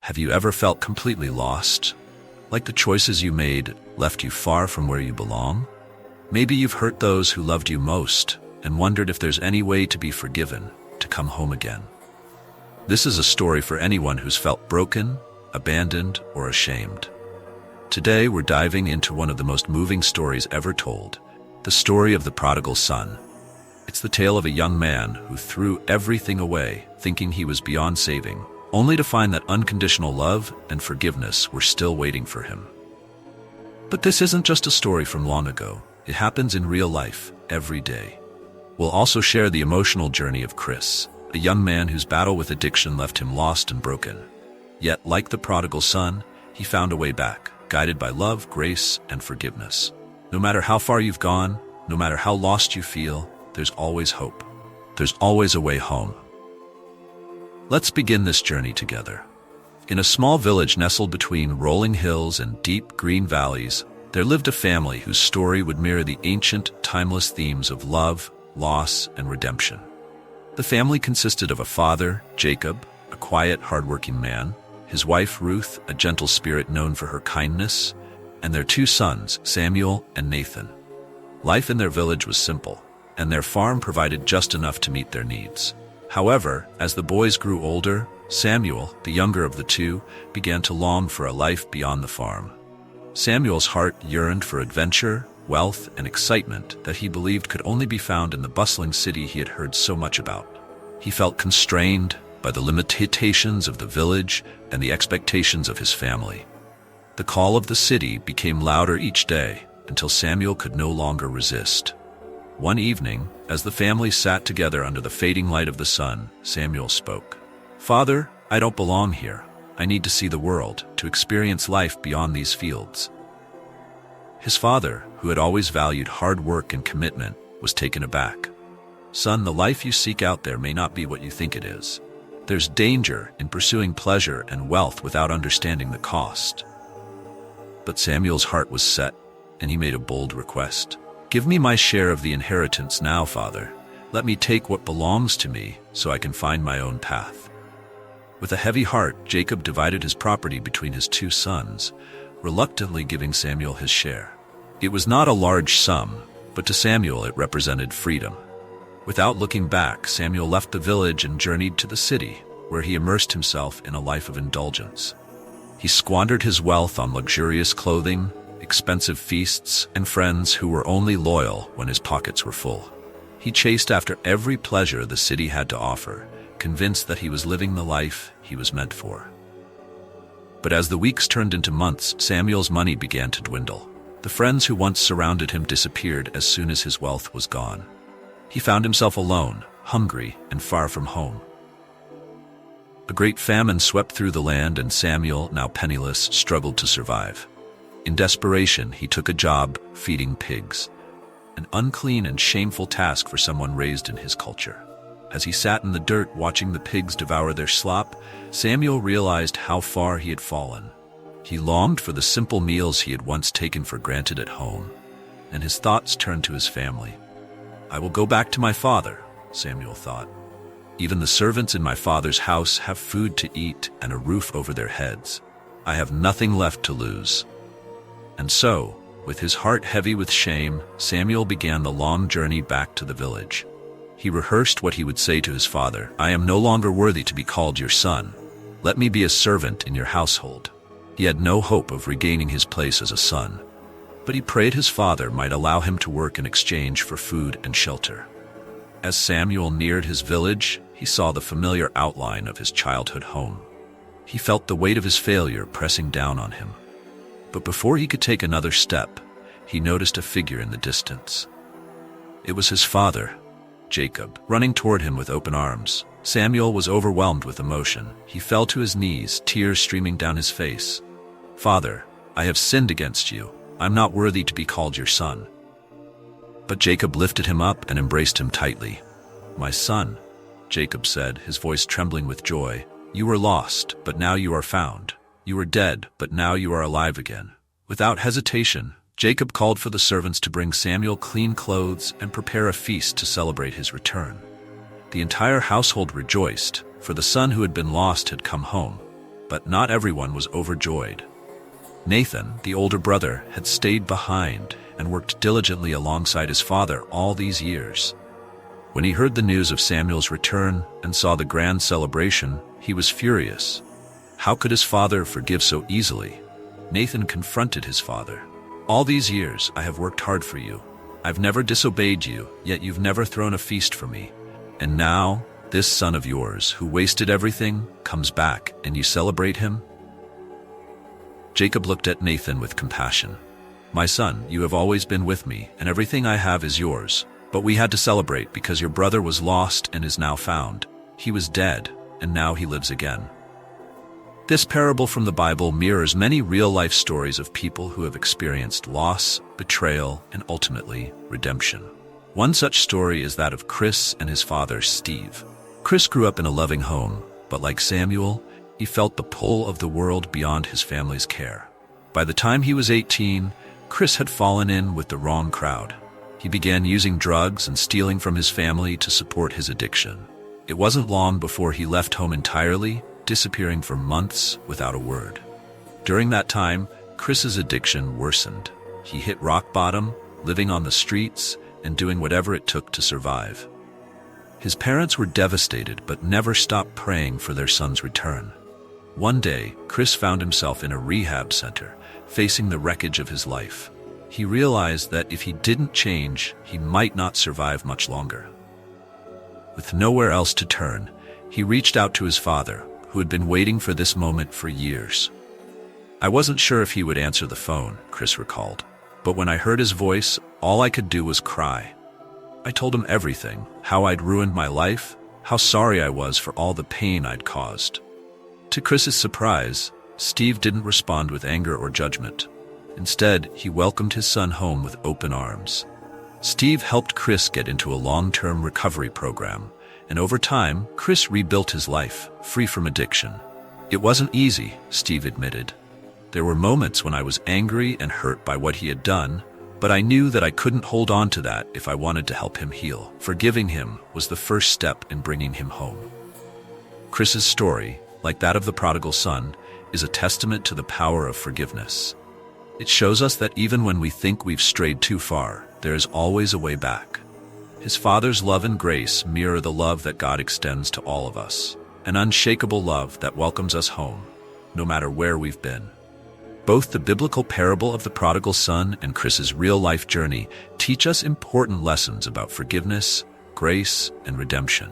Have you ever felt completely lost? Like the choices you made left you far from where you belong? Maybe you've hurt those who loved you most and wondered if there's any way to be forgiven, to come home again. This is a story for anyone who's felt broken, abandoned, or ashamed. Today we're diving into one of the most moving stories ever told, the story of the prodigal son. It's the tale of a young man who threw everything away, thinking he was beyond saving, only to find that unconditional love and forgiveness were still waiting for him. But this isn't just a story from long ago. It happens in real life, every day. We'll also share the emotional journey of Chris, a young man whose battle with addiction left him lost and broken. Yet, like the prodigal son, he found a way back, guided by love, grace, and forgiveness. No matter how far you've gone, no matter how lost you feel, there's always hope. There's always a way home. Let's begin this journey together. In a small village nestled between rolling hills and deep green valleys, there lived a family whose story would mirror the ancient, timeless themes of love, loss, and redemption. The family consisted of a father, Jacob, a quiet, hardworking man, his wife, Ruth, a gentle spirit known for her kindness, and their two sons, Samuel and Nathan. Life in their village was simple, and their farm provided just enough to meet their needs. However, as the boys grew older, Samuel, the younger of the two, began to long for a life beyond the farm. Samuel's heart yearned for adventure, wealth, and excitement that he believed could only be found in the bustling city he had heard so much about. He felt constrained by the limitations of the village and the expectations of his family. The call of the city became louder each day until Samuel could no longer resist. One evening, as the family sat together under the fading light of the sun, Samuel spoke. "Father, I don't belong here. I need to see the world, to experience life beyond these fields." His father, who had always valued hard work and commitment, was taken aback. "Son, the life you seek out there may not be what you think it is. There's danger in pursuing pleasure and wealth without understanding the cost." But Samuel's heart was set, and he made a bold request. "Give me my share of the inheritance now, Father. Let me take what belongs to me so I can find my own path." With a heavy heart, Jacob divided his property between his two sons, reluctantly giving Samuel his share. It was not a large sum, but to Samuel it represented freedom. Without looking back, Samuel left the village and journeyed to the city, where he immersed himself in a life of indulgence. He squandered his wealth on luxurious clothing, expensive feasts, and friends who were only loyal when his pockets were full. He chased after every pleasure the city had to offer, convinced that he was living the life he was meant for. But as the weeks turned into months, Samuel's money began to dwindle. The friends who once surrounded him disappeared as soon as his wealth was gone. He found himself alone, hungry, and far from home. A great famine swept through the land, and Samuel, now penniless, struggled to survive. In desperation, he took a job feeding pigs, an unclean and shameful task for someone raised in his culture. As he sat in the dirt watching the pigs devour their slop, Samuel realized how far he had fallen. He longed for the simple meals he had once taken for granted at home, and his thoughts turned to his family. "I will go back to my father," Samuel thought. "Even the servants in my father's house have food to eat and a roof over their heads. I have nothing left to lose." And so, with his heart heavy with shame, Samuel began the long journey back to the village. He rehearsed what he would say to his father. "I am no longer worthy to be called your son. Let me be a servant in your household." He had no hope of regaining his place as a son, but he prayed his father might allow him to work in exchange for food and shelter. As Samuel neared his village, he saw the familiar outline of his childhood home. He felt the weight of his failure pressing down on him. But before he could take another step, he noticed a figure in the distance. It was his father, Jacob, running toward him with open arms. Samuel was overwhelmed with emotion. He fell to his knees, tears streaming down his face. "Father, I have sinned against you. I'm not worthy to be called your son." But Jacob lifted him up and embraced him tightly. "My son," Jacob said, his voice trembling with joy, "you were lost, but now you are found. You were dead, but now you are alive again." Without hesitation, Jacob called for the servants to bring Samuel clean clothes and prepare a feast to celebrate his return. The entire household rejoiced, for the son who had been lost had come home. But not everyone was overjoyed. Nathan, the older brother, had stayed behind and worked diligently alongside his father all these years. When he heard the news of Samuel's return and saw the grand celebration, he was furious. How could his father forgive so easily? Nathan confronted his father. "All these years I have worked hard for you. I've never disobeyed you, yet you've never thrown a feast for me. And now, this son of yours, who wasted everything, comes back and you celebrate him?" Jacob looked at Nathan with compassion. "My son, you have always been with me, and everything I have is yours. But we had to celebrate because your brother was lost and is now found. He was dead, and now he lives again." This parable from the Bible mirrors many real-life stories of people who have experienced loss, betrayal, and ultimately, redemption. One such story is that of Chris and his father, Steve. Chris grew up in a loving home, but like Samuel, he felt the pull of the world beyond his family's care. By the time he was 18, Chris had fallen in with the wrong crowd. He began using drugs and stealing from his family to support his addiction. It wasn't long before he left home entirely, disappearing for months without a word. During that time, Chris's addiction worsened. He hit rock bottom, living on the streets and doing whatever it took to survive. His parents were devastated but never stopped praying for their son's return. One day, Chris found himself in a rehab center, facing the wreckage of his life. He realized that if he didn't change, he might not survive much longer. With nowhere else to turn, he reached out to his father, who had been waiting for this moment for years. "I wasn't sure if he would answer the phone," Chris recalled. "But when I heard his voice, all I could do was cry. I told him everything, how I'd ruined my life, how sorry I was for all the pain I'd caused." To Chris's surprise, Steve didn't respond with anger or judgment. Instead, he welcomed his son home with open arms. Steve helped Chris get into a long-term recovery program, and over time, Chris rebuilt his life, free from addiction. "It wasn't easy," Steve admitted. "There were moments when I was angry and hurt by what he had done, but I knew that I couldn't hold on to that if I wanted to help him heal. Forgiving him was the first step in bringing him home." Chris's story, like that of the prodigal son, is a testament to the power of forgiveness. It shows us that even when we think we've strayed too far, there is always a way back. His Father's love and grace mirror the love that God extends to all of us, an unshakable love that welcomes us home, no matter where we've been. Both the biblical parable of the prodigal son and Chris's real-life journey teach us important lessons about forgiveness, grace, and redemption.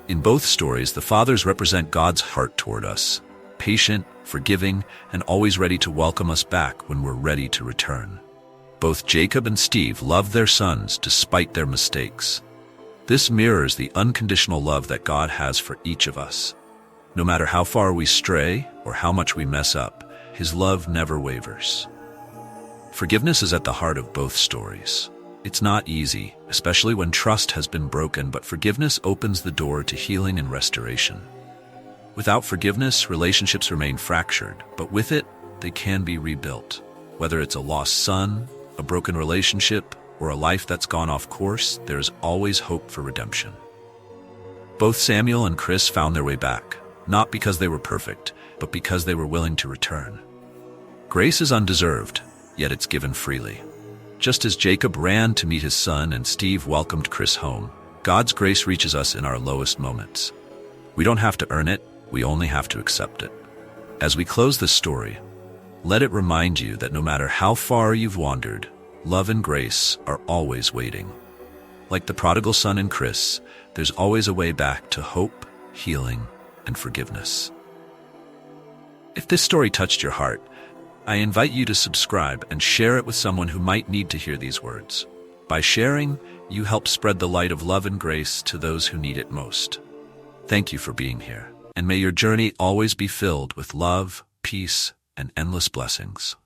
In both stories, the fathers represent God's heart toward us, patient, forgiving, and always ready to welcome us back when we're ready to return. Both Jacob and Steve loved their sons despite their mistakes. This mirrors the unconditional love that God has for each of us. No matter how far we stray or how much we mess up, His love never wavers. Forgiveness is at the heart of both stories. It's not easy, especially when trust has been broken, but forgiveness opens the door to healing and restoration. Without forgiveness, relationships remain fractured, but with it, they can be rebuilt. Whether it's a lost son, a broken relationship, or a life that's gone off course, there is always hope for redemption. Both Samuel and Chris found their way back, not because they were perfect, but because they were willing to return. Grace is undeserved, yet it's given freely. Just as Jacob ran to meet his son and Steve welcomed Chris home, God's grace reaches us in our lowest moments. We don't have to earn it, we only have to accept it. As we close this story, let it remind you that no matter how far you've wandered, love and grace are always waiting. Like the prodigal son and Chris, there's always a way back to hope, healing, and forgiveness. If this story touched your heart, I invite you to subscribe and share it with someone who might need to hear these words. By sharing, you help spread the light of love and grace to those who need it most. Thank you for being here, and may your journey always be filled with love, peace, and endless blessings.